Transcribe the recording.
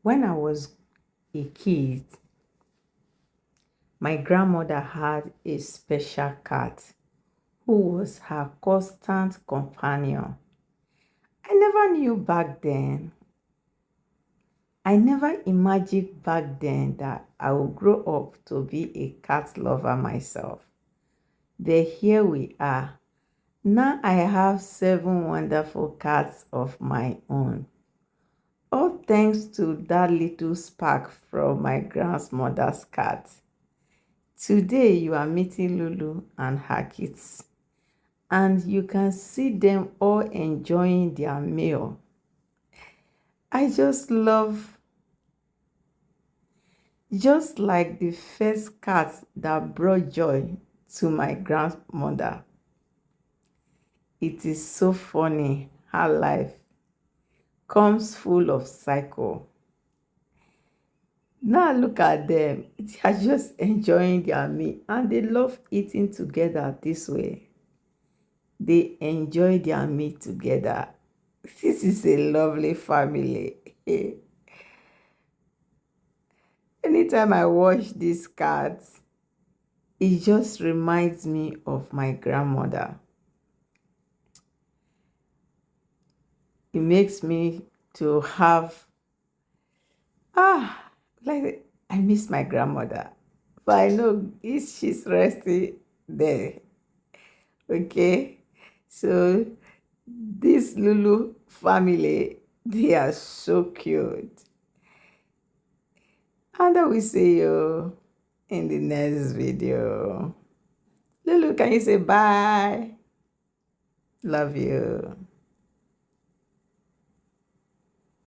When I was a kid, my grandmother had a special cat who was her constant companion. I never knew back then. I never imagined back then that I would grow up to be a cat lover myself. But here we are. Now I have 7 wonderful cats of my own. All thanks to that little spark from my grandmother's cat. Today you are meeting Lulu and her kids, and you can see them all enjoying their meal. I just love, just like the first cat that brought joy to my grandmother. It is so funny how life comes full of cycle. Now look at them. They are just enjoying their meal and they love eating together this way. They enjoy their meal together. This is a lovely family. Anytime I watch these cats, it just reminds me of my grandmother. It makes me to have, like I miss my grandmother. But I know she's resting there. Okay. So this Lulu family, they are so cute. And I will see you in the next video. Lulu, can you say bye? Love you.